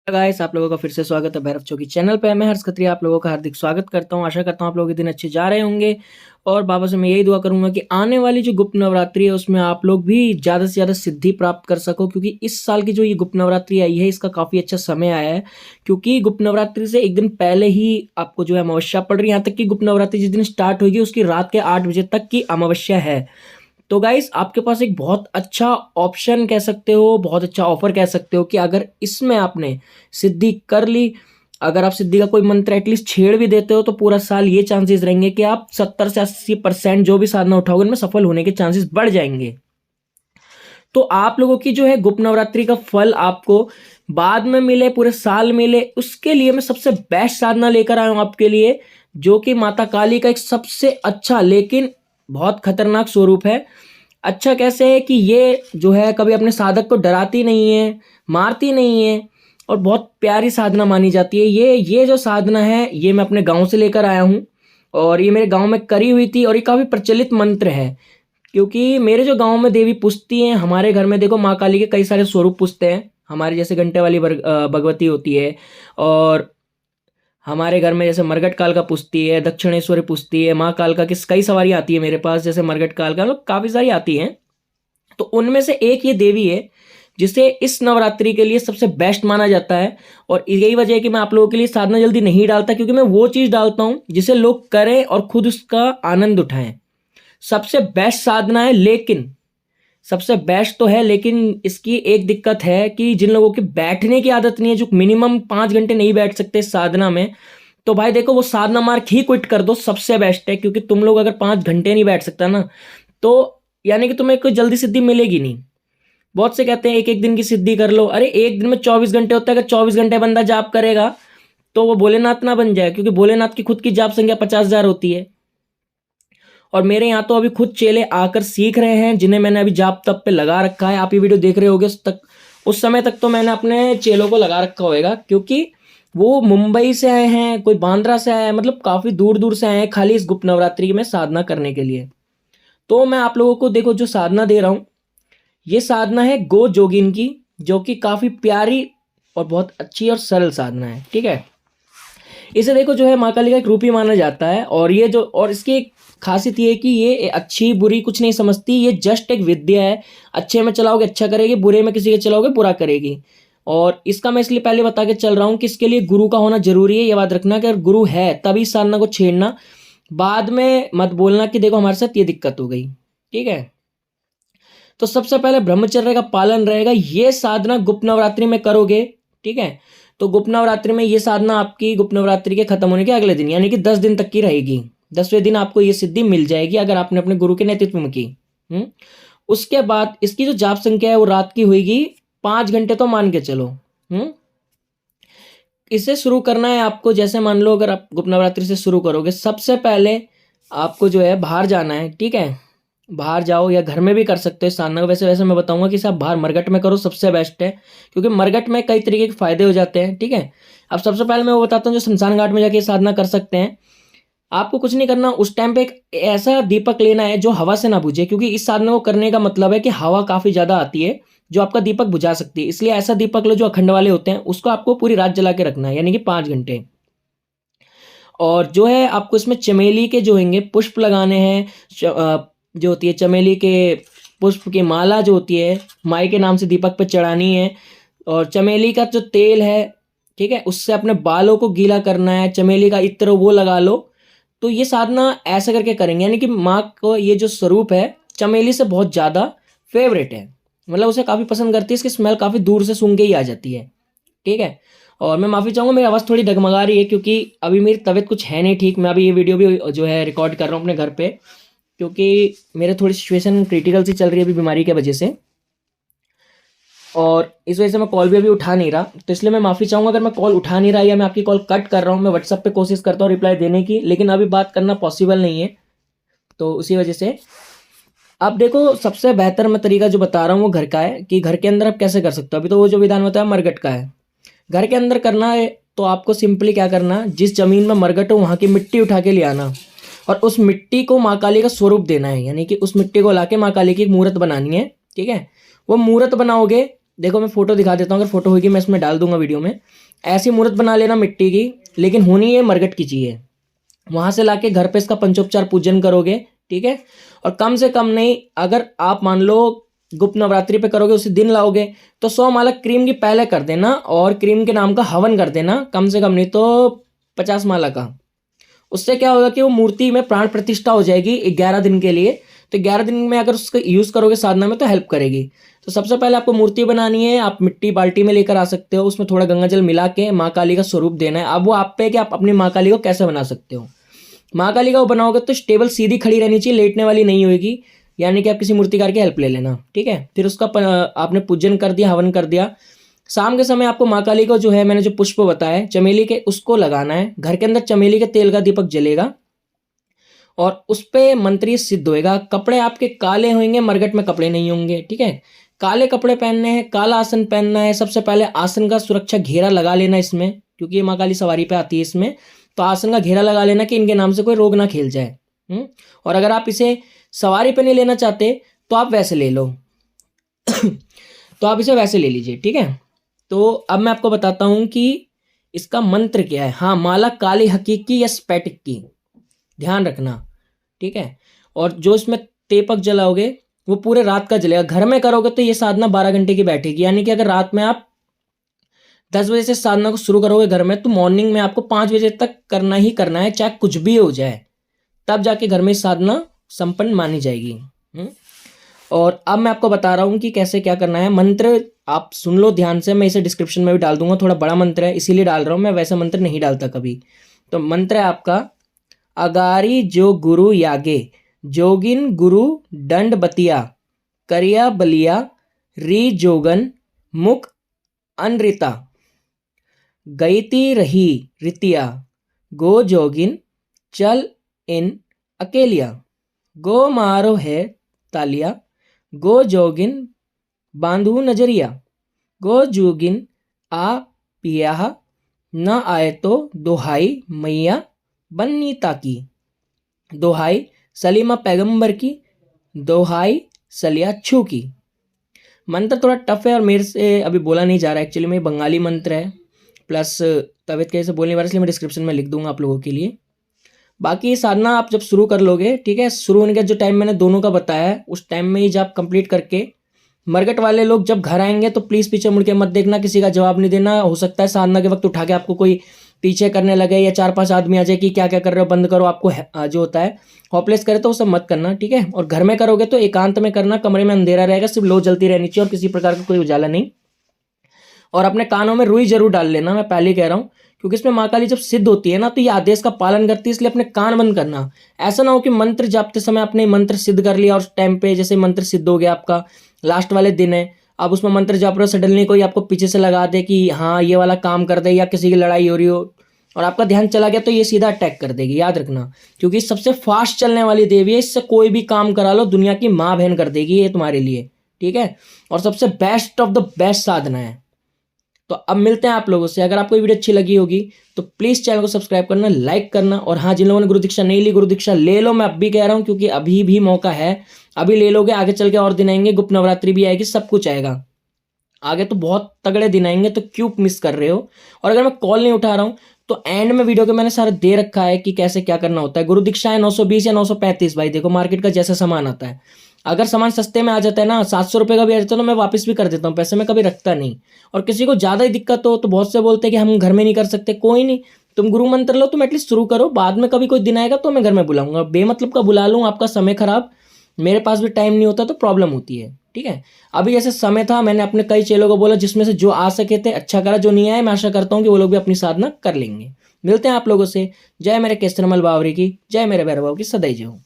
Guys, आप लोगों का फिर से स्वागत है भैरव चौकी चैनल पे। मैं हर्ष खत्री आप लोगों का हार्दिक स्वागत करता हूं। आशा करता हूं आप लोगों के दिन अच्छे जा रहे होंगे और बाबा से मैं यही दुआ करूंगा कि आने वाली जो गुप्त नवरात्रि है उसमें आप लोग भी ज़्यादा से ज़्यादा सिद्धि प्राप्त कर सको, क्योंकि इस साल की जो ये गुप्त नवरात्रि आई है इसका काफ़ी अच्छा समय आया है। क्योंकि गुप्त नवरात्रि से एक दिन पहले ही आपको जो है अमावस्या पड़ रही है। यहाँ तक कि गुप्त नवरात्रि जिस दिन स्टार्ट होगी उसकी रात के 8 बजे तक की अमावस्या है। तो गाइस, आपके पास एक बहुत अच्छा ऑप्शन कह सकते हो, बहुत अच्छा ऑफर कह सकते हो कि अगर इसमें आपने सिद्धि कर ली, अगर आप सिद्धि का कोई मंत्र एटलीस्ट छेड़ भी देते हो तो पूरा साल ये चांसेस रहेंगे कि आप 70 से 80% जो भी साधना उठाओगे उनमें सफल होने के चांसेस बढ़ जाएंगे। तो आप लोगों की जो है गुप्त नवरात्रि का फल आपको बाद में मिले, पूरे साल मिले, उसके लिए मैं सबसे बेस्ट साधना लेकर आया हूं आपके लिए, जो कि माता काली का एक सबसे अच्छा लेकिन बहुत खतरनाक स्वरूप है। अच्छा कैसे है कि ये जो है कभी अपने साधक को डराती नहीं है, मारती नहीं है और बहुत प्यारी साधना मानी जाती है। ये जो साधना है ये मैं अपने गांव से लेकर आया हूँ और ये मेरे गांव में करी हुई थी और ये काफ़ी प्रचलित मंत्र है। क्योंकि मेरे जो गांव में देवी पूजती हैं, हमारे घर में देखो माँ काली के कई सारे स्वरूप पूजते हैं। हमारे जैसे घंटे वाली भगवती होती है और हमारे घर में जैसे मरगट काल का पूजती है, दक्षिणेश्वरी पूजती है, माँ काल का किस कई सवारी आती है मेरे पास, जैसे मरगट काल का मतलब काफ़ी सारी आती हैं। तो उनमें से एक ये देवी है जिसे इस नवरात्रि के लिए सबसे बेस्ट माना जाता है। और यही वजह है कि मैं आप लोगों के लिए साधना जल्दी नहीं डालता, क्योंकि मैं वो चीज़ डालता हूँ जिसे लोग करें और खुद उसका आनंद उठाएं। सबसे बेस्ट साधना है, लेकिन सबसे बेस्ट तो है, लेकिन इसकी एक दिक्कत है कि जिन लोगों की बैठने की आदत नहीं है, जो मिनिमम 5 घंटे नहीं बैठ सकते इस साधना में, तो भाई देखो वो साधना मार्ग ही क्विट कर दो, सबसे बेस्ट है। क्योंकि तुम लोग अगर 5 घंटे नहीं बैठ सकता ना, तो यानी कि तुम्हें कोई जल्दी सिद्धि मिलेगी नहीं। बहुत से कहते हैं एक एक दिन की सिद्धि कर लो। अरे एक दिन में 24 घंटे होता है, अगर 24 घंटे बंदा जाप करेगा तो वो भोलेनाथ ना बन जाए, क्योंकि भोलेनाथ की खुद की जाप संख्या 50,000 होती है। और मेरे यहाँ तो अभी खुद चेले आकर सीख रहे हैं, जिन्हें मैंने अभी जाप तप पे लगा रखा है। आप ये वीडियो देख रहे होगे उस समय तक तो मैंने अपने चेलों को लगा रखा होगा, क्योंकि वो मुंबई से आए हैं, कोई बांद्रा से आया है, मतलब काफ़ी दूर दूर से आए हैं खाली इस गुप्त नवरात्रि में साधना करने के लिए। तो मैं आप लोगों को देखो जो साधना दे रहा हूँ, ये साधना है गो जोगिन की, जो कि काफ़ी प्यारी और बहुत अच्छी और सरल साधना है। ठीक है, इसे देखो जो है माँ काली का एक रूप ही माना जाता है। और ये जो और इसकी एक खासियत ये है कि ये अच्छी बुरी कुछ नहीं समझती, ये जस्ट एक विद्या है। अच्छे में चलाओगे अच्छा करेगी, बुरे में किसी के चलाओगे बुरा करेगी। और इसका मैं इसलिए पहले बता के चल रहा हूँ कि इसके लिए गुरु का होना जरूरी है। ये बात रखना कि अगर गुरु है तभी साधना को छेड़ना, बाद में मत बोलना कि देखो हमारे साथ ये दिक्कत हो गई। ठीक है, तो सबसे पहले ब्रह्मचर्य का पालन रहेगा। ये साधना गुप्त नवरात्रि में करोगे, ठीक है, तो गुप्त नवरात्रि में ये साधना आपकी गुप्त नवरात्रि के खत्म होने के अगले दिन यानी कि 10 दिन तक की रहेगी। 10वें दिन आपको ये सिद्धि मिल जाएगी अगर आपने अपने गुरु के नेतृत्व में की। उसके बाद इसकी जो जाप संख्या है वो रात की होगी 5 घंटे, तो मान के चलो। इसे शुरू करना है आपको, जैसे मान लो अगर आप गुप्त नवरात्रि से शुरू करोगे, सबसे पहले आपको जो है बाहर जाना है। ठीक है, बाहर जाओ या घर में भी कर सकते हो साधना को। वैसे वैसे मैं बताऊंगा कि साहब बाहर मरघट में करो, सबसे बेस्ट है, क्योंकि मरघट में कई तरीके के फायदे हो जाते हैं। ठीक है, अब सबसे पहले मैं वो बताता हूँ जो शमशान घाट में जाके साधना कर सकते हैं। आपको कुछ नहीं करना, उस टाइम पे एक ऐसा दीपक लेना है जो हवा से ना बुझे, क्योंकि इस साधना को करने का मतलब है कि हवा काफी ज्यादा आती है जो आपका दीपक बुझा सकती है। इसलिए ऐसा दीपक लो जो अखंड वाले होते हैं, उसको आपको पूरी रात जला के रखना है, यानी कि 5 घंटे। और जो है आपको इसमें चमेली के जो होंगे पुष्प लगाने हैं, जो होती है चमेली के पुष्प की माला जो होती है माई के नाम से दीपक पे चढ़ानी है। और चमेली का जो तेल है, ठीक है, उससे अपने बालों को गीला करना है, चमेली का इत्र वो लगा लो। तो ये साधना ऐसा करके करेंगे, यानी कि माँ को ये जो स्वरूप है चमेली से बहुत ज़्यादा फेवरेट है, मतलब उसे काफ़ी पसंद करती है, इसकी स्मेल काफ़ी दूर से सूंघ के ही आ जाती है। ठीक है, और मैं माफ़ी चाहूँगा मेरी आवाज़ थोड़ी डगमगा रही है, क्योंकि अभी मेरी तबीयत कुछ है नहीं ठीक। मैं अभी ये वीडियो भी जो है रिकॉर्ड कर रहा हूँ अपने घर पे, क्योंकि मेरे थोड़ी सिचुएशन क्रिटिकल सी चल रही है अभी बीमारी की वजह से, और इस वजह से मैं कॉल भी अभी उठा नहीं रहा। तो इसलिए मैं माफ़ी चाहूँगा अगर मैं कॉल उठा नहीं रहा या मैं आपकी कॉल कट कर रहा हूँ। मैं व्हाट्सअप पे कोशिश करता हूँ रिप्लाई देने की, लेकिन अभी बात करना पॉसिबल नहीं है, तो उसी वजह से। अब देखो सबसे बेहतर मैं तरीका जो बता रहा हूँ वो घर का है, कि घर के अंदर आप कैसे कर सकते हो। अभी तो वो जो विधान बताया मरघट का है, घर के अंदर करना है तो आपको सिंपली क्या करना, जिस जमीन में मरघट हो वहाँ की मिट्टी उठा के ले आना और उस मिट्टी को माँ काली का स्वरूप देना है, यानी कि उस मिट्टी को लाके माँ काली की एक मूर्त बनानी है। ठीक है, वो मूर्त बनाओगे देखो मैं फोटो दिखा देता हूँ, अगर फोटो होगी मैं इसमें डाल दूंगा वीडियो में। ऐसी मूर्त बना लेना मिट्टी की, लेकिन होनी ये मरकट की चाहिए। वहां से लाके घर पे इसका पंचोपचार पूजन करोगे, ठीक है। और कम से कम नहीं, अगर आप मान लो गुप्त नवरात्रि पे करोगे, उसी दिन लाओगे, तो 100 माला क्रीम की पहले कर देना, और क्रीम के नाम का हवन कर देना, कम से कम नहीं तो 50 माला का। उससे क्या होगा कि वो मूर्ति में प्राण प्रतिष्ठा हो जाएगी 11 दिन के लिए। तो 11 दिन में अगर उसका यूज करोगे साधना में तो हेल्प करेगी। तो सबसे पहले आपको मूर्ति बनानी है, आप मिट्टी बाल्टी में लेकर आ सकते हो, उसमें थोड़ा गंगा जल मिला के माँ काली का स्वरूप देना है। अब वो आप पे कि आप अपनी माँ काली को कैसे बना सकते हो। माँ काली का वो बनाओगे तो स्टेबल सीधी खड़ी रहनी चाहिए, लेटने वाली नहीं होगी, यानी कि आप किसी मूर्तिकार की हेल्प ले लेना, ठीक है। फिर उसका आपने पूजन कर दिया, हवन कर दिया। शाम के समय आपको माँ काली को जो है, मैंने जो पुष्प बताया चमेली के, उसको लगाना है। घर के अंदर चमेली के तेल का दीपक जलेगा और उस पे मंत्र सिद्ध होएगा। कपड़े आपके काले होंगे, मरगट में कपड़े नहीं होंगे, ठीक है। काले कपड़े पहनने हैं, काला आसन पहनना है। सबसे पहले आसन का सुरक्षा घेरा लगा लेना इसमें, क्योंकि ये माँ काली सवारी पे आती है इसमें। तो आसन का घेरा लगा लेना कि इनके नाम से कोई रोग ना खेल जाए। और अगर आप इसे सवारी पे नहीं लेना चाहते तो आप वैसे ले लो तो आप इसे वैसे ले लीजिए, ठीक है। तो अब मैं आपको बताता हूं कि इसका मंत्र क्या है। हाँ, माला काली हकीकी या स्पैटिक की, ध्यान रखना, ठीक है। और जो इसमें तेपक जलाओगे वो पूरे रात का जलेगा। घर में करोगे तो ये साधना 12 घंटे की बैठेगी, यानी कि अगर रात में आप 10 बजे से साधना को शुरू करोगे घर में, तो मॉर्निंग में आपको 5 बजे तक करना ही करना है, चाहे कुछ भी हो जाए, तब जाके घर में साधना संपन्न मानी जाएगी। और अब मैं आपको बता रहा हूं कि कैसे क्या करना है। मंत्र आप सुन लो ध्यान से, मैं इसे डिस्क्रिप्शन में भी डाल दूंगा, थोड़ा बड़ा मंत्र है इसीलिए डाल रहा हूं, मैं वैसा मंत्र नहीं डालता कभी। तो मंत्र है आपका, अगारी जो गुरु यागे, जोगिन गुरु दंड बतिया, करिया बलिया री जोगन मुख अनरिता, गईती रही रितिया, गो जोगिन चल इन अकेलिया, गो मारो है तालिया, गो जोगिन बांधू नजरिया, गो जोगिन आ पिया, न आए तो दोहाई मैया बन्नी ताकी, दोहाई सलीमा पैगंबर की, दोहाई सलिया छू की। मंत्र थोड़ा टफ है और मेरे से अभी बोला नहीं जा रहा, एक्चुअली में बंगाली मंत्र है, प्लस तबीयत की वजह से बोलने नहीं पा रहा, इसलिए मैं डिस्क्रिप्शन में लिख दूंगा आप लोगों के लिए। बाकी साधना आप जब शुरू कर लोगे, ठीक है, शुरू होने का जो टाइम मैंने दोनों का बताया है, उस टाइम में ही जब कंप्लीट करके मरगट वाले लोग जब घर आएंगे तो प्लीज़ पीछे मुड़ के मत देखना, किसी का जवाब नहीं देना। हो सकता है साधना के वक्त उठा के आपको कोई पीछे करने लगे या 4-5 आदमी आ जाए कि क्या क्या कर रहे हो, बंद करो, आपको जो होता है होपलेस करे, तो वो सब मत करना, ठीक है। और घर में करोगे तो एकांत में करना, कमरे में अंधेरा रहेगा, सिर्फ लो जलती रहनी चाहिए और किसी प्रकार का कोई उजाला नहीं। और अपने कानों में रुई जरूर डाल लेना, मैं पहले कह रहा हूँ, क्योंकि इसमें माँ काली जब सिद्ध होती है ना तो ये आदेश का पालन करती है, इसलिए अपने कान बंद करना। ऐसा ना हो कि मंत्र जापते समय आपने मंत्र सिद्ध कर लिया और उस टाइम पे जैसे मंत्र सिद्ध हो गया, आपका लास्ट वाले दिन है, अब उसमें मंत्र जाप रहे हो, सडनली कोई आपको पीछे से लगा दे कि हाँ ये वाला काम कर दे, या किसी की लड़ाई हो रही हो और आपका ध्यान चला गया, तो ये सीधा अटैक कर देगी, याद रखना। क्योंकि सबसे फास्ट चलने वाली देवी है, इससे कोई भी काम करा लो दुनिया की माँ बहन कर देगी ये तुम्हारे लिए, ठीक है। और सबसे बेस्ट ऑफ द बेस्ट साधना है। तो अब मिलते हैं आप लोगों से। अगर आपको वीडियो अच्छी लगी होगी तो प्लीज़ चैनल को सब्सक्राइब करना, लाइक करना, और हाँ, जिन लोगों ने गुरु दीक्षा नहीं ली, गुरु दीक्षा ले लो, मैं अब भी कह रहा हूँ, क्योंकि अभी भी मौका है, अभी ले लोगे, आगे चल के और दिन आएंगे, गुप्त नवरात्रि भी आएगी, सब कुछ आएगा आगे, तो बहुत तगड़े दिन आएंगे, तो क्यों मिस कर रहे हो। और अगर मैं कॉल नहीं उठा रहा हूँ तो एंड में वीडियो के मैंने सारा दे रखा है कि कैसे क्या करना होता है। गुरु दीक्षा है 920 या 935, भाई देखो मार्केट का जैसा सामान आता है, अगर सामान सस्ते में आ जाता है ना, 700 रुपये का भी आ जाता है, तो मैं वापस भी कर देता हूँ, पैसे में कभी रखता नहीं। और किसी को ज़्यादा ही दिक्कत हो तो बहुत से बोलते हैं कि हम घर में नहीं कर सकते, कोई नहीं, तुम गुरु मंत्र लो, तुम एटलीस्ट शुरू करो, बाद में कभी कोई दिन आएगा तो मैं घर में बुलाऊंगा। बेमतलब का बुला लूँ, आपका समय खराब, मेरे पास भी टाइम नहीं होता तो प्रॉब्लम होती है, ठीक है। अभी जैसे समय था, मैंने अपने कई चेलों को बोला, जिसमें से जो आ सके थे अच्छा करा, जो नहीं आए मैं आशा करता हूँ कि वो लोग भी अपनी साधना कर लेंगे। मिलते हैं आप लोगों से। जय मेरे केसरमल बावरी की, जय मेरे भैरव बाबू की, सदैव जय हो।